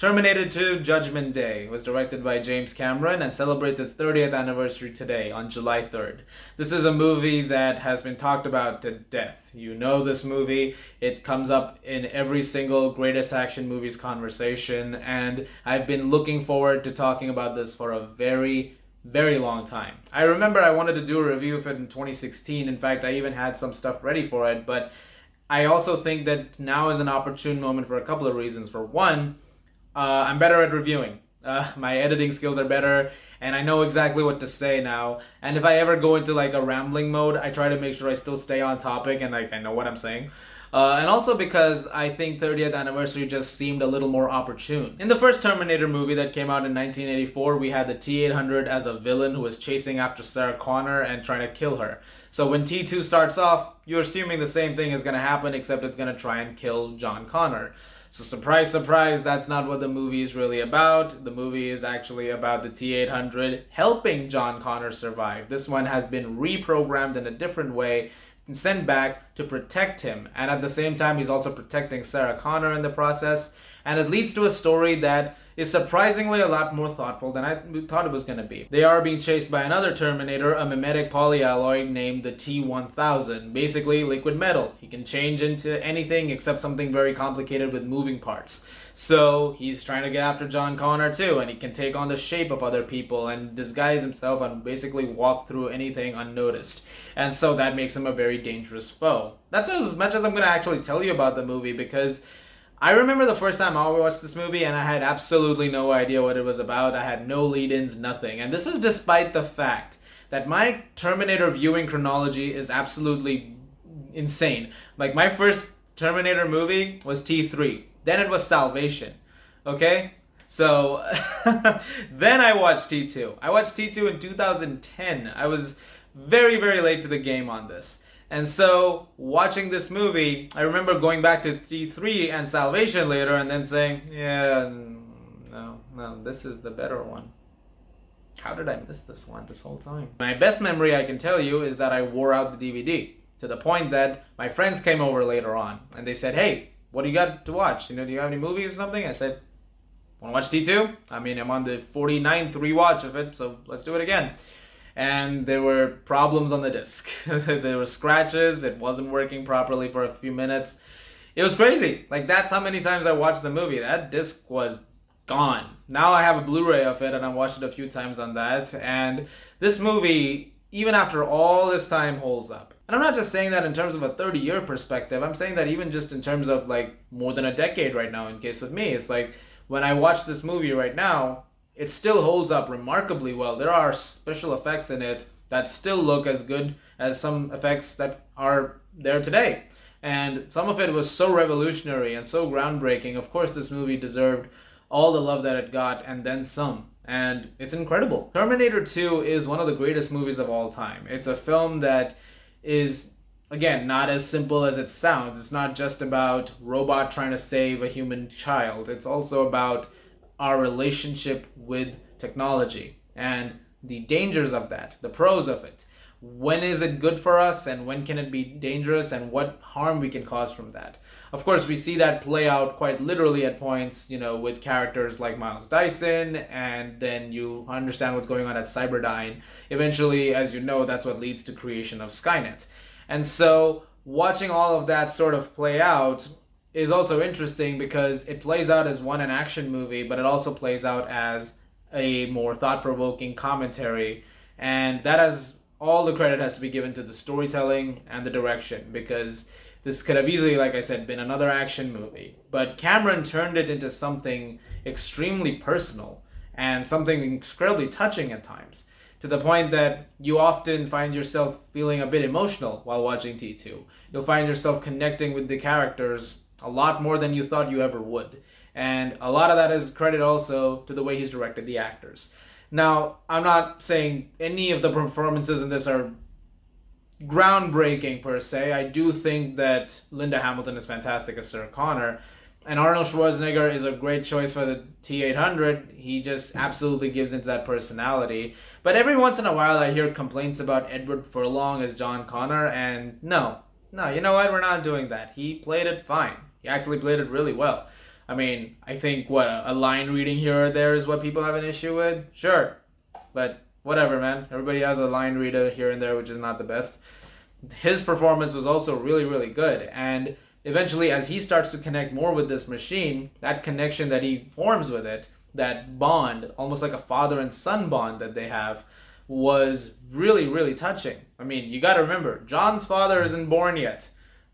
Terminator 2 Judgment Day was directed by James Cameron and celebrates its 30th anniversary today on July 3rd. This is a movie that has been talked about to death. You know this movie, it comes up in every single greatest action movies conversation, and I've been looking forward to talking about this for a very long time. I remember I wanted to do a review of it in 2016. In fact, I even had some stuff ready for it, but I also think that now is an opportune moment for a couple of reasons. For one, I'm better at reviewing. My editing skills are better, and I know exactly what to say now. And if I ever go into like a rambling mode, I try to make sure I still stay on topic and like I know what I'm saying. And also because I think 30th anniversary just seemed a little more opportune. In the first Terminator movie that came out in 1984, we had the T-800 as a villain who was chasing after Sarah Connor and trying to kill her. So when T2 starts off, you're assuming the same thing is going to happen, except it's going to try and kill John Connor. So surprise, surprise, that's not what the movie is really about. The movie is actually about the T-800 helping John Connor survive. This one has been reprogrammed in a different way and sent back to protect him. And at the same time, he's also protecting Sarah Connor in the process. And it leads to a story that is surprisingly a lot more thoughtful than I thought it was going to be. They are being chased by another Terminator, a mimetic polyalloy named the T-1000, basically liquid metal. He can change into anything except something very complicated with moving parts. So he's trying to get after John Connor too, and he can take on the shape of other people and disguise himself and basically walk through anything unnoticed. And so that makes him a very dangerous foe. That's as much as I'm going to actually tell you about the movie, because I remember the first time I watched this movie and I had absolutely no idea what it was about. I had no lead-ins, nothing. And this is despite the fact that my Terminator viewing chronology is absolutely insane. Like, my first Terminator movie was T3. Then it was Salvation. Okay? So, then I watched T2. I watched T2 in 2010. I was very late to the game on this. And so, watching this movie, I remember going back to T3 and Salvation later and then saying, yeah, no, this is the better one. How did I miss this one this whole time? My best memory I can tell you is that I wore out the DVD to the point that my friends came over later on and they said, hey, what do you got to watch? Do you have any movies or something? I said, want to watch T2? I mean, I'm on the 49th rewatch of it, so let's do it again. And there were problems on the disc. There were scratches. It wasn't working properly for a few minutes. It was crazy. Like, that's how many times I watched the movie. That disc was gone. Now I have a Blu-ray of it, and I watched it a few times on that. And this movie, even after all this time, holds up. And I'm not just saying that in terms of a 30-year perspective. I'm saying that even just in terms of, like, more than a decade right now in case of me. It's like, when I watch this movie right now, it still holds up remarkably well. There are special effects in it that still look as good as some effects that are there today. And some of it was so revolutionary and so groundbreaking. Of course, this movie deserved all the love that it got and then some. And it's incredible. Terminator 2 is one of the greatest movies of all time. It's a film that is, again, not as simple as it sounds. It's not just about robot trying to save a human child. It's also about our relationship with technology and the dangers of that, the pros of it. When is it good for us and when can it be dangerous and what harm we can cause from that? Of course, we see that play out quite literally at points, with characters like Miles Dyson, and then you understand what's going on at Cyberdyne. Eventually, as you know, that's what leads to creation of Skynet. And so watching all of that sort of play out is also interesting because it plays out as an action movie, but it also plays out as a more thought-provoking commentary. And that has all the credit has to be given to the storytelling and the direction, because this could have easily, like I said, been another action movie. But Cameron turned it into something extremely personal and something incredibly touching at times, to the point that you often find yourself feeling a bit emotional while watching T2. You'll find yourself connecting with the characters a lot more than you thought you ever would. And a lot of that is credit also to the way he's directed the actors. Now, I'm not saying any of the performances in this are groundbreaking per se. I do think that Linda Hamilton is fantastic as Sarah Connor, and Arnold Schwarzenegger is a great choice for the T-800. He just absolutely gives into that personality. But every once in a while I hear complaints about Edward Furlong as John Connor, and no, you know what? We're not doing that. He played it fine. He actually played it really well. I mean, I think what a line reading here or there is what people have an issue with. Sure, but whatever, man. Everybody has a line reader here and there, which is not the best. His performance was also really, really good. And eventually, as he starts to connect more with this machine, that connection that he forms with it, that bond, almost like a father and son bond that they have, was really, really touching. I mean, you got to remember, John's father isn't born yet.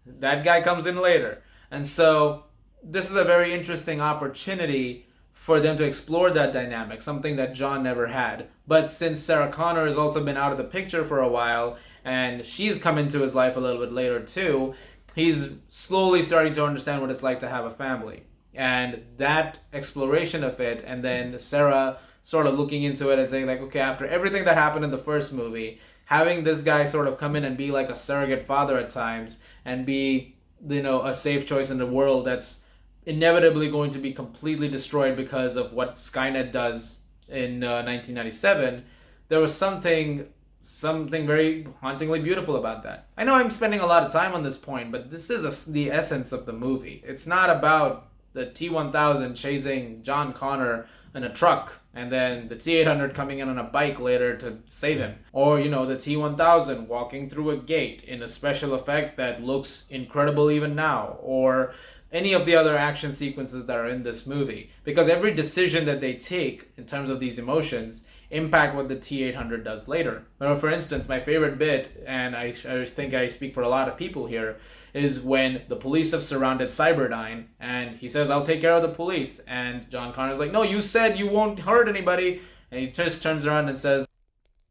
That guy comes in later. And so, this is a very interesting opportunity for them to explore that dynamic, something that John never had. But since Sarah Connor has also been out of the picture for a while, and she's come into his life a little bit later too, he's slowly starting to understand what it's like to have a family. And that exploration of it, and then Sarah sort of looking into it and saying, like, okay, after everything that happened in the first movie, having this guy sort of come in and be like a surrogate father at times and be, a safe choice in the world that's inevitably going to be completely destroyed because of what Skynet does in 1997, there was something very hauntingly beautiful about that. I know I'm spending a lot of time on this point, but this is the essence of the movie. It's not about the T-1000 chasing John Connor in a truck and then the T-800 coming in on a bike later to save him. Or, the T-1000 walking through a gate in a special effect that looks incredible even now. Or any of the other action sequences that are in this movie. Because every decision that they take in terms of these emotions impact what the T-800 does later. For instance, my favorite bit, and I think I speak for a lot of people here, is when the police have surrounded Cyberdyne, and he says, I'll take care of the police. And John Connor's like, no, you said you won't hurt anybody. And he just turns around and says,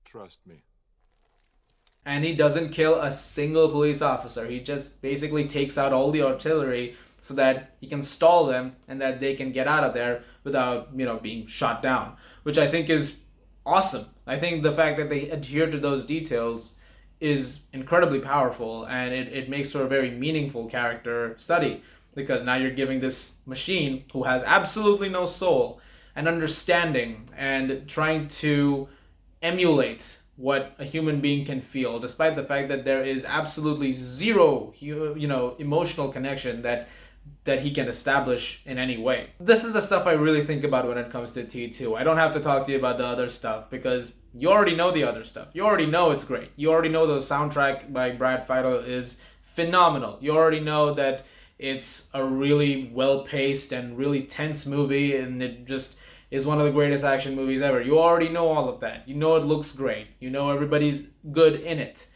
trust me. And he doesn't kill a single police officer. He just basically takes out all the artillery so that he can stall them and that they can get out of there without, being shot down, which I think is awesome. I think the fact that they adhere to those details is incredibly powerful, and it makes for a very meaningful character study, because now you're giving this machine who has absolutely no soul an understanding and trying to emulate what a human being can feel, despite the fact that there is absolutely zero, emotional connection that he can establish in any way. This is the stuff I really think about when it comes to T2. I don't have to talk to you about the other stuff because you already know the other stuff. You already know it's great. You already know the soundtrack by Brad Fiedel is phenomenal. You already know that it's a really well-paced and really tense movie, and it just is one of the greatest action movies ever. You already know all of that. You know it looks great. You know everybody's good in it.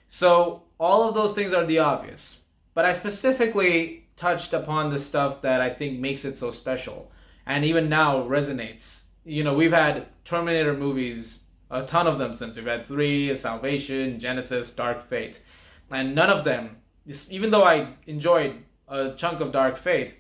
So all of those things are the obvious. But I specifically touched upon the stuff that I think makes it so special, and even now resonates. We've had Terminator movies, a ton of them since. We've had 3, Salvation, Genesis, Dark Fate, and none of them, even though I enjoyed a chunk of Dark Fate,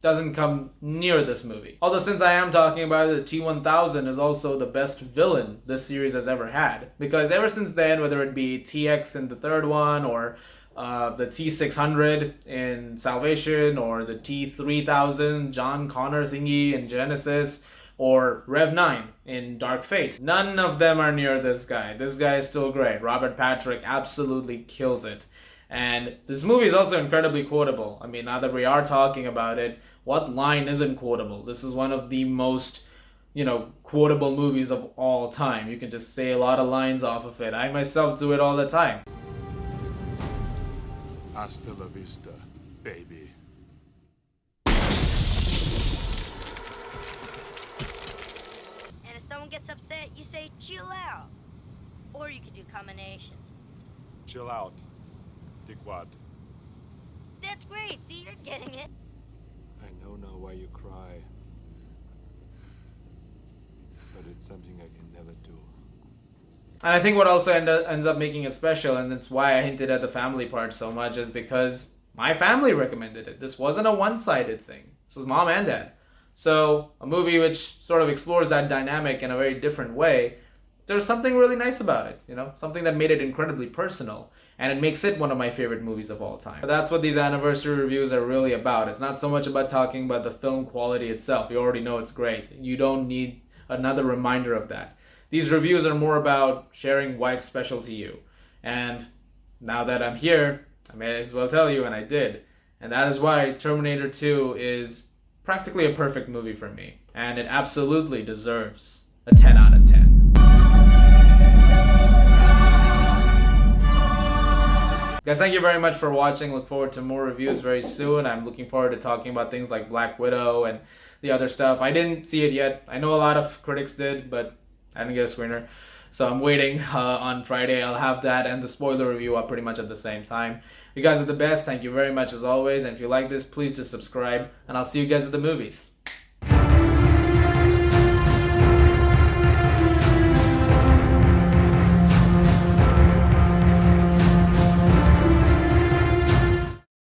doesn't come near this movie. Although since I am talking about it, the T-1000 is also the best villain this series has ever had, because ever since then, whether it be TX in the third one, or the T-600 in Salvation, or the T-3000 John Connor thingy in Genesis, or Rev-9 in Dark Fate, none of them are near this guy. This guy is still great. Robert Patrick absolutely kills it. And this movie is also incredibly quotable. I mean, now that we are talking about it, what line isn't quotable? This is one of the most, quotable movies of all time. You can just say a lot of lines off of it. I myself do it all the time. Hasta la vista, baby. And if someone gets upset, you say, chill out. Or you could do combinations. Chill out. Dickwad. That's great. See, you're getting it. I know now why you cry. But it's something I can never do. And I think what also ends up making it special, and that's why I hinted at the family part so much, is because my family recommended it. This wasn't a one-sided thing. This was mom and dad. So a movie which sort of explores that dynamic in a very different way, there's something really nice about it, something that made it incredibly personal, and it makes it one of my favorite movies of all time. But that's what these anniversary reviews are really about. It's not so much about talking about the film quality itself. You already know it's great. You don't need another reminder of that. These reviews are more about sharing why it's special to you. And now that I'm here, I may as well tell you, and I did. And that is why Terminator 2 is practically a perfect movie for me, and it absolutely deserves a 10 out of 10. Guys, thank you very much for watching. Look forward to more reviews very soon. I'm looking forward to talking about things like Black Widow and the other stuff. I didn't see it yet. I know a lot of critics did, but I didn't get a screener. So I'm waiting on Friday. I'll have that and the spoiler review up pretty much at the same time. You guys are the best. Thank you very much as always. And if you like this, please just subscribe. And I'll see you guys at the movies.